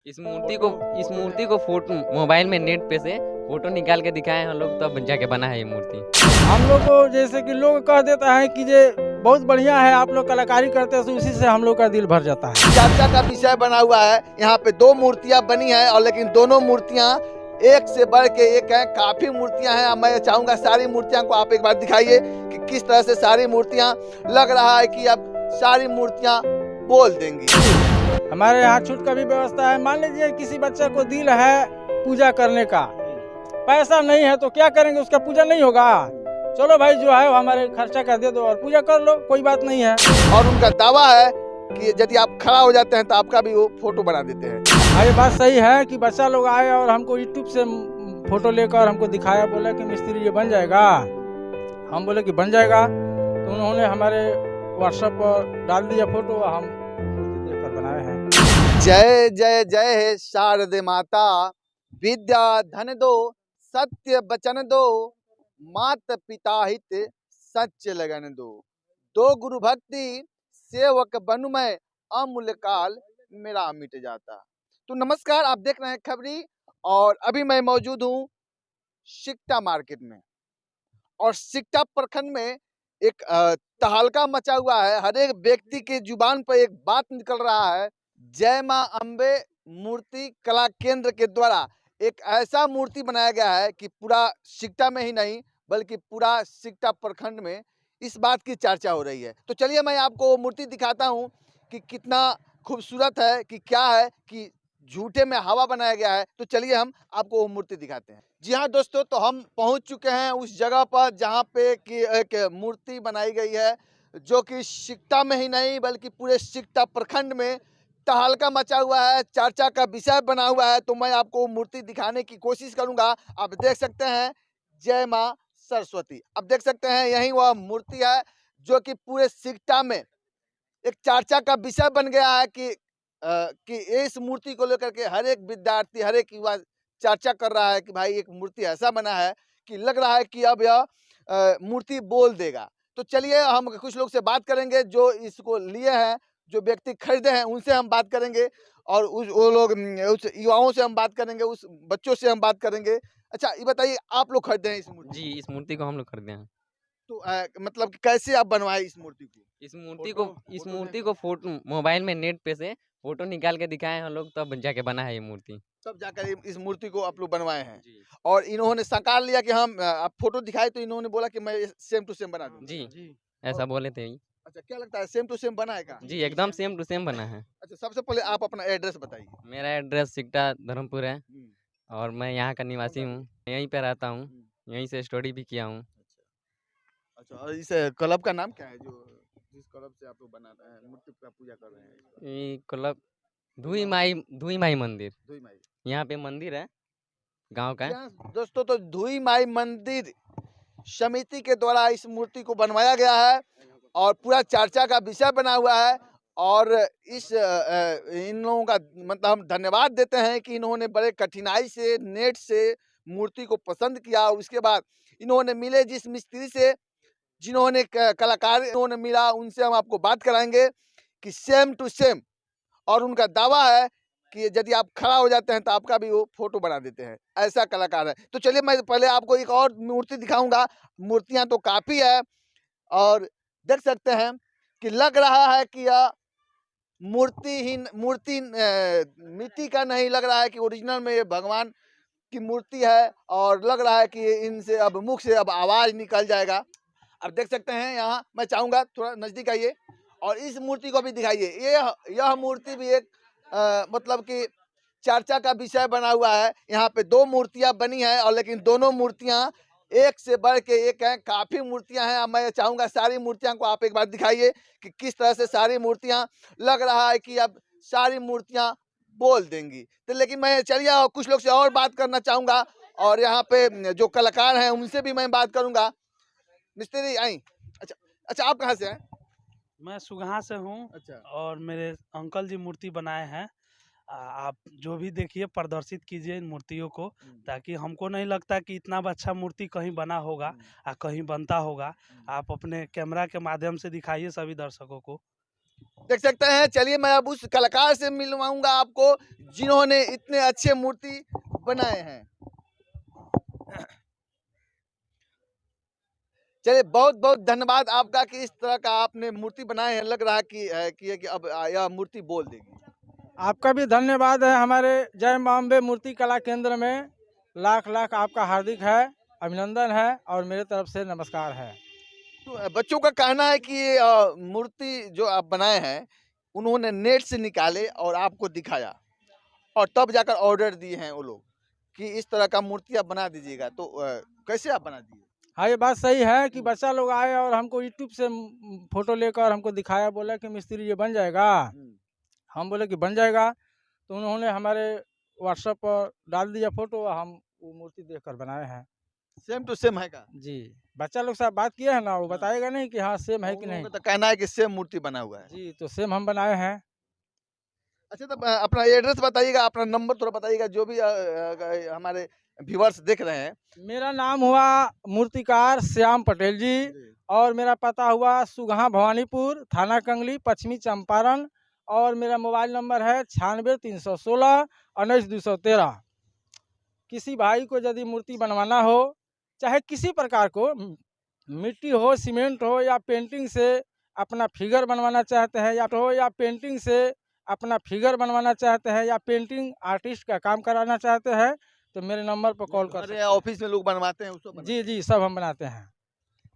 इस मूर्ति को photo mobile में नेट पे से फोटो निकाल के दिखाए हैं हम लोग, तब जाके बना है ये मूर्ति। हम लोग को जैसे कि लोग कह देता है कि ये बहुत बढ़िया है, आप लोग कलाकारी करते हैं, तो उसी से हम लोग का दिल भर जाता है। चर्चा का विषय बना हुआ है। यहाँ पे दो मूर्तियां बनी है और लेकिन दोनों मूर्तियां एक से बढ़ के एक हैं। काफी मूर्तियां हैं। मैं चाहूंगा सारी मूर्तियां को आप एक बार दिखाइए कि किस तरह से सारी मूर्तियां, लग रहा है कि अब सारी मूर्तियां बोल देंगी। हमारे यहाँ छूट का भी व्यवस्था है। मान लीजिए किसी बच्चे को दिल है पूजा करने का, पैसा नहीं है तो क्या करेंगे, उसका पूजा नहीं होगा। चलो भाई, जो है वो हमारे खर्चा कर दे दो और पूजा कर लो, कोई बात नहीं है। और उनका दावा है कि यदि आप खड़ा हो जाते हैं तो आपका भी वो फोटो बना देते हैं। हाँ, ये बात सही है कि बच्चा लोग आए और हमको यूट्यूब से फोटो लेकर हमको दिखाया, बोला कि मिस्त्री ये बन जाएगा। हम बोले कि बन जाएगा, तो उन्होंने हमारे व्हाट्सएप पर डाल दिया फोटो, हम मूर्ति देखकर बनाए हैं। जय जय जय हे शारदे माता, विद्या धन दो, सत्य बचन दो, मात पिता हित सच लगन दो। दो गुरु भक्ति सेवक बनु मैं, अमूल्य काल मेरा मिट जाता। तो नमस्कार, आप देख रहे हैं खबरी और अभी मैं मौजूद हूँ सिकटा मार्केट में। और सिकटा प्रखंड में एक तहलका मचा हुआ है। हर एक व्यक्ति के जुबान पर एक बात निकल रहा है। जय मां अम्बे मूर्ति कला केंद्र के द्वारा एक ऐसा मूर्ति बनाया गया है कि पूरा सिकटा में ही नहीं बल्कि पूरा सिकटा प्रखंड में इस बात की चर्चा हो रही है। तो चलिए मैं आपको वो मूर्ति दिखाता हूँ कि कितना खूबसूरत है, कि क्या है, कि झूठे में हवा बनाया गया है। तो चलिए हम आपको वो मूर्ति दिखाते हैं। जी हाँ दोस्तों, तो हम पहुंच चुके हैं उस जगह पर जहां पे कि एक मूर्ति बनाई गई है, जो कि सिकटा में ही नहीं बल्कि पूरे सिकटा प्रखंड में तहलका मचा हुआ है, चर्चा का विषय बना हुआ है। तो मैं आपको मूर्ति दिखाने की कोशिश करूंगा। आप देख सकते हैं जय मां सरस्वती। अब देख सकते हैं यही वह मूर्ति है जो कि पूरे सिकटा में एक चर्चा का विषय बन गया है कि इस मूर्ति को लेकर के हर एक विद्यार्थी, हर एक युवा चर्चा कर रहा है कि भाई एक मूर्ति ऐसा बना है कि लग रहा है कि अब यह मूर्ति बोल देगा। तो चलिए हम कुछ लोग से बात करेंगे जो इसको लिए हैं, जो व्यक्ति खरीदे हैं, उनसे हम बात करेंगे। और वो लोग उस युवाओं से हम बात करेंगे, उस बच्चों से हम बात करेंगे। अच्छा ये बताइए, आप लोग खरीदे हैं इस मूर्ति? जी, इस मूर्ति को हम लोग खरीदे हैं। तो मतलब कि कैसे आप बनवाए इस मूर्ति को? इस मूर्ति को फोटो मोबाइल में नेट पे से फोटो निकाल के दिखाए हैं हम लोग, तब जाके बना है ये मूर्ति। तब जाकर इस मूर्ति को आप लोग बनवाए हैं। जी और इन्होंने साकार लिया कि हम आप फोटो दिखाए तो इन्होंने बोला कि मैं सेम टू सेम बना दूंगा। जी, ऐसा बोले थे ही। अच्छा, क्या लगता है सेम टू सेम बनाएगा? जी, एकदम सेम टू सेम बना है। अच्छा, सबसे पहले आप अपना एड्रेस बताइए। मेरा एड्रेस सिकटा धर्मपुर है हम्म, और मैं यहाँ का निवासी हूँ, यहीं पे रहता हूँ, हम्म, यहीं से स्टडी भी किया हूँ। अच्छा, और इस क्लब का नाम क्या है जो जिस क्लब से आप लोग बना रहे हैं, मूर्ति का पूजा कर रहे हैं? ये क्लब धुई माई मंदिर, धुई माई। यहाँ पे मंदिर है गांव का। जी हाँ दोस्तों, तो धुई माई मंदिर समिति के द्वारा इस मूर्ति को बनवाया गया है और पूरा चर्चा का विषय बना हुआ है। और इन लोगों का मतलब हम धन्यवाद देते हैं कि इन्होंने बड़े कठिनाई से नेट से मूर्ति को पसंद किया। उसके बाद इन्होंने मिले जिस मिस्त्री से, जिन्होंने कलाकार इन्होंने मिला, उनसे हम आपको बात कराएंगे कि सेम टू सेम। और उनका दावा है कि यदि आप खड़ा हो जाते हैं तो आपका भी वो फोटो बना देते हैं। ऐसा कलाकार है। तो चलिए मैं पहले आपको एक और मूर्ति दिखाऊंगा। मूर्तियां तो काफी है और देख सकते हैं कि लग रहा है कि यह मूर्ति मिट्टी का नहीं, लग रहा है कि ओरिजिनल में ये भगवान की मूर्ति है। और लग रहा है कि इनसे अब मुख से अब आवाज निकल जाएगा। अब देख सकते हैं यहाँ, मैं चाहूंगा थोड़ा नजदीक आइए और इस मूर्ति को भी दिखाइए। यह मूर्ति भी एक मतलब कि चर्चा का विषय बना हुआ है। यहाँ पे दो मूर्तियां बनी हैं और लेकिन दोनों मूर्तियां एक से बढ़ के एक हैं। काफी मूर्तियां हैं। अब मैं चाहूंगा सारी मूर्तियां को आप एक बार दिखाइए कि किस तरह से सारी मूर्तियां, लग रहा है कि अब सारी मूर्तियां बोल देंगी। तो लेकिन मैं चलिए कुछ लोग से और बात करना चाहूंगा और यहाँ पे जो कलाकार हैं उनसे भी मैं बात करूंगा। मिस्त्री आई। अच्छा अच्छा, आप कहाँ से हैं? मैं सुगहा से हूँ अच्छा, और मेरे अंकल जी मूर्ति बनाए हैं। आप जो भी देखिए प्रदर्शित कीजिए इन मूर्तियों को, ताकि हमको नहीं लगता कि इतना अच्छा मूर्ति कहीं बना होगा कहीं बनता होगा। आप अपने कैमरा के माध्यम से दिखाइए सभी दर्शकों को। देख सकते हैं। चलिए मैं अब उस कलाकार से मिलवाऊंगा आपको जिन्होंने इतने अच्छे मूर्ति बनाए हैं। चलिए बहुत बहुत धन्यवाद आपका कि इस तरह का आपने मूर्ति बनाए हैं। लग रहा है कि अब यह मूर्ति बोल देगी। आपका भी धन्यवाद है। हमारे जय मां अम्बे मूर्ति कला केंद्र में लाख लाख आपका हार्दिक है, अभिनंदन है और मेरे तरफ से नमस्कार है। तो बच्चों का कहना है कि ये मूर्ति जो आप बनाए हैं उन्होंने नेट से निकाले और आपको दिखाया और तब जाकर ऑर्डर दिए हैं वो लोग कि इस तरह का मूर्ति आप बना दीजिएगा। तो कैसे आप बना दिए? हाँ, ये बात सही है कि बच्चा लोग आए और हमको यूट्यूब से फोटो लेकर हमको दिखाया, बोला कि मिस्त्री ये बन जाएगा। हम बोले कि बन जाएगा, तो उन्होंने हमारे व्हाट्सएप पर डाल दिया फोटो, हम वो मूर्ति देखकर बनाए हैं। सेम टू सेम है का? जी, बच्चा लोग साथ बात किए हैं ना, वो हाँ। बताएगा नहीं कि हाँ सेम है कि उन लोगों नहीं। का तो कहना है कि सेम मूर्ति बना हुआ है। जी, तो सेम हम बनाए हैं। अच्छा, तो अपना एड्रेस बताइएगा, अपना नंबर थोड़ा बताइएगा, जो भी हमारे व्यूअर्स देख रहे हैं। मेरा नाम हुआ मूर्तिकार श्याम पटेल जी और मेरा पता हुआ सुगहा भवानीपुर, थाना कंगली, पश्चिमी चंपारण और मेरा मोबाइल नंबर है 96 316 19 213। किसी भाई को यदि मूर्ति बनवाना हो, चाहे किसी प्रकार को, मिट्टी हो, सीमेंट हो या पेंटिंग से अपना फिगर बनवाना चाहते हैं, या पेंटिंग से अपना फिगर बनवाना चाहते हैं, या पेंटिंग आर्टिस्ट का काम कराना चाहते हैं, तो मेरे नंबर पर कॉल कर सकते हैं। ऑफिस में लोग बनवाते हैं उसको जी जी, सब हम बनाते हैं।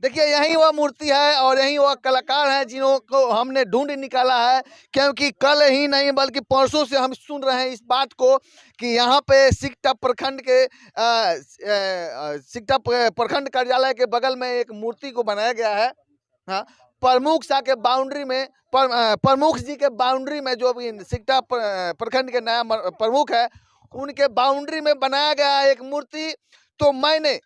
देखिए यही वह मूर्ति है और यही वह कलाकार है जिनको हमने ढूंढ निकाला है, क्योंकि कल ही नहीं बल्कि परसों से हम सुन रहे हैं इस बात को कि यहाँ पे सिकटा प्रखंड के सिकटा प्रखंड कार्यालय के बगल में एक मूर्ति को बनाया गया है। हाँ, प्रमुख सा के बाउंड्री में, प्रमुख जी के बाउंड्री में, जो भी सिकटा प्रखंड के नया प्रमुख है उनके बाउंड्री में बनाया गया एक मूर्ति। तो मैंने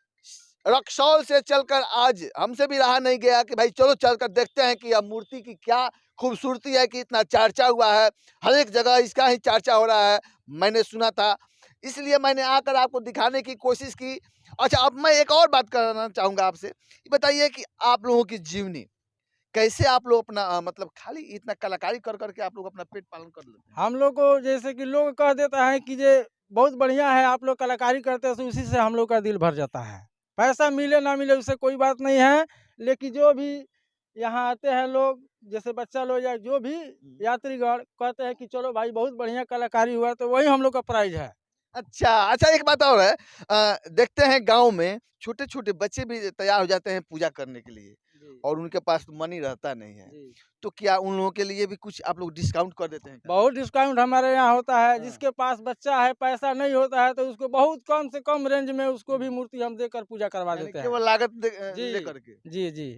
रक्सौल से चलकर आज हमसे भी रहा नहीं गया कि भाई चलो चलकर देखते हैं कि यह मूर्ति की क्या खूबसूरती है कि इतना चर्चा हुआ है, हर एक जगह इसका ही चर्चा हो रहा है, मैंने सुना था, इसलिए मैंने आकर आपको दिखाने की कोशिश की। अच्छा, अब मैं एक और बात करना चाहूँगा आपसे। ये बताइए कि आप लोगों की जीवनी कैसे, आप लोग अपना मतलब खाली इतना कलाकारी कर करके आप लोग अपना पेट पालन कर लेते हैं? हम लोग को जैसे कि लोग कह देता है कि ये बहुत बढ़िया है, आप लोग कलाकारी करते हैं, तो उसी से हम लोग का दिल भर जाता है। पैसा मिले ना मिले उससे कोई बात नहीं है, लेकिन जो भी यहाँ आते हैं लोग, जैसे बच्चा लोग या जो भी यात्रीगण कहते हैं कि चलो भाई बहुत बढ़िया कलाकारी हुआ, तो वही हम लोग का प्राइज है। अच्छा, एक बात और है, देखते हैं गांव में छोटे छोटे बच्चे भी तैयार हो जाते हैं पूजा करने के लिए और उनके पास मनी रहता नहीं है, तो क्या उन लोगों के लिए भी कुछ आप लोग डिस्काउंट कर देते हैं क्या? बहुत डिस्काउंट हमारे यहाँ होता है। हाँ। जिसके पास बच्चा है, पैसा नहीं होता है, तो उसको बहुत कम से कम रेंज में उसको भी मूर्ति हम देकर पूजा करवा यानी देते हैं। केवल लागत जी लेकर के? जी जी,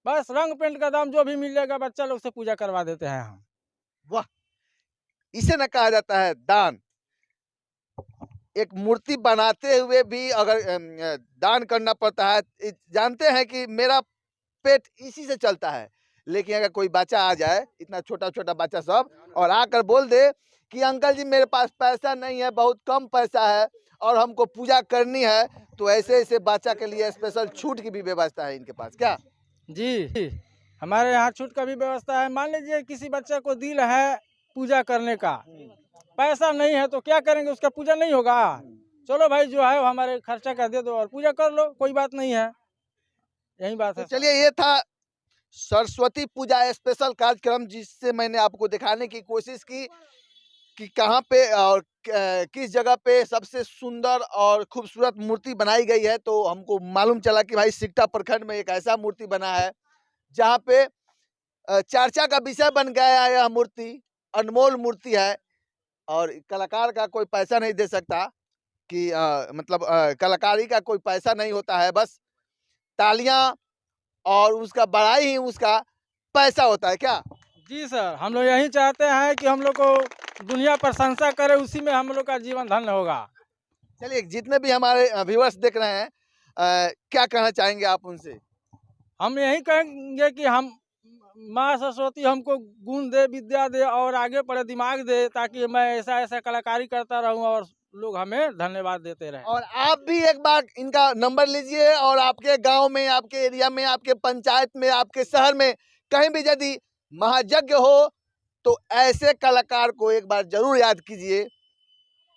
बस रंग पेंट का दाम जो भी मिलेगा बच्चा लोग से पूजा करवा देते हैं हम। वाह, इसे न कहा जाता है दान। एक मूर्ति बनाते हुए भी अगर दान करना पड़ता है, जानते हैं कि मेरा पेट इसी से चलता है, लेकिन अगर कोई बच्चा आ जाए, इतना छोटा छोटा बच्चा सब, और आकर बोल दे कि अंकल जी मेरे पास पैसा नहीं है, बहुत कम पैसा है और हमको पूजा करनी है, तो ऐसे ऐसे बच्चा के लिए स्पेशल छूट की भी व्यवस्था है इनके पास क्या? जी, हमारे यहाँ छूट का भी व्यवस्था है। मान लीजिए किसी बच्चे को दिल है पूजा करने का, पैसा नहीं है तो क्या करेंगे, उसका पूजा नहीं होगा। चलो भाई जो है वो हमारे खर्चा का दे दो और पूजा कर लो, कोई बात नहीं है, यही बात तो है। चलिए, ये था सरस्वती पूजा स्पेशल कार्यक्रम, जिससे मैंने आपको दिखाने की कोशिश की कि कहाँ पे और किस जगह पे सबसे सुंदर और खूबसूरत मूर्ति बनाई गई है। तो हमको मालूम चला कि भाई सिकटा प्रखंड में एक ऐसा मूर्ति बना है जहाँ पे चर्चा का विषय बन गया है। यह मूर्ति अनमोल मूर्ति है और कलाकार का कोई पैसा नहीं दे सकता कि मतलब कलाकारी का कोई पैसा नहीं होता है, बस तालियां और उसका बड़ाई ही उसका पैसा होता है क्या? जी सर, हम लोग यही चाहते हैं कि हम लोग को दुनिया प्रशंसा करे, उसी में हम लोग का जीवन धन्य होगा। चलिए, जितने भी हमारे व्यूअर्स देख रहे हैं, क्या कहना चाहेंगे आप उनसे? हम यही कहेंगे कि हम माँ सरस्वती हमको गुण दे, विद्या दे और आगे बढ़े दिमाग दे, ताकि मैं ऐसा ऐसा कलाकारी करता रहूं और लोग हमें धन्यवाद देते रहें। और आप भी एक बार इनका नंबर लीजिए और आपके गांव में, आपके एरिया में, आपके पंचायत में, आपके शहर में कहीं भी यदि महायज्ञ हो तो ऐसे कलाकार को एक बार जरूर याद कीजिए,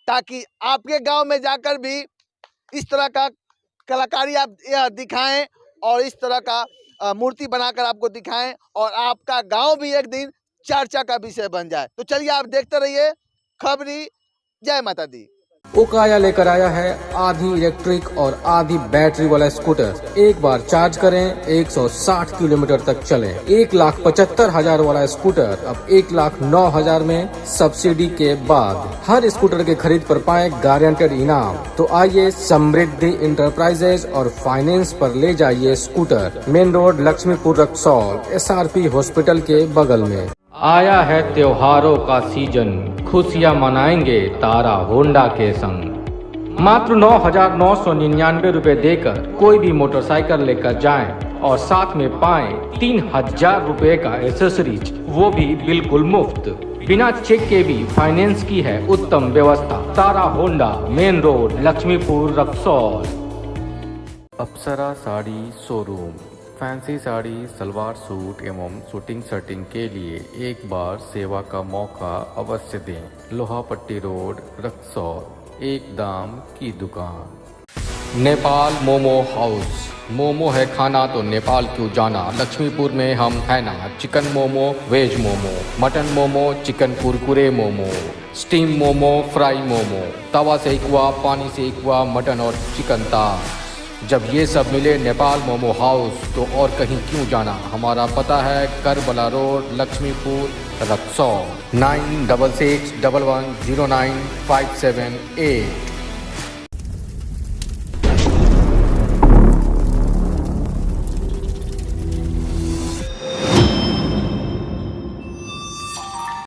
ताकि आपके गांव में जाकर भी इस तरह का कलाकारी आप दिखाएं और इस तरह का मूर्ति बनाकर आपको दिखाएं और आपका गांव भी एक दिन चर्चा का विषय बन जाए। तो चलिए आप देखते रहिए खबरी। जय माता दी। ओकाया लेकर आया है आधी इलेक्ट्रिक और आधी बैटरी वाला स्कूटर। एक बार चार्ज करें 160 किलोमीटर तक चले। 1,75,000 वाला स्कूटर अब 1,09,000 में सब्सिडी के बाद। हर स्कूटर के खरीद पर पाएं गारंटेड इनाम। तो आइए समृद्धि इंटरप्राइजेज और फाइनेंस पर ले जाइए scooter. Main road Laxmipur Raxaul, SRP hospital के बगल में। आया है त्योहारों का सीजन, खुशियाँ मनाएंगे तारा होंडा के संग। मात्र 9,999 रुपए देकर कोई भी मोटरसाइकिल लेकर जाएं और साथ में पाएं 3,000 रुपए का एसेसरीज, वो भी बिल्कुल मुफ्त। बिना चेक के भी फाइनेंस की है उत्तम व्यवस्था। Tara Honda, main road Laxmipur Raxaul. Apsara sari showroom. Fancy sari, salwar suit एवं शूटिंग शर्टिंग के लिए एक बार सेवा का मौका अवश्य दें। लोहापट्टी रोड रक्सौल, एक दाम की दुकान। नेपाल मोमो हाउस। मोमो है खाना तो नेपाल क्यों जाना। लक्ष्मीपुर में हम है ना। Chicken momo, veg momo, mutton momo, chicken कुरकुरे मोमो, स्टीम मोमो, फ्राई मोमो, तवा सेकुआ, पानी सेकुआ, मटन और चिकन तार। जब ये सब मिले नेपाल मोमो हाउस तो और कहीं क्यों जाना। हमारा पता है करबला रोड लक्ष्मीपुर रक्सौल। 9661109578।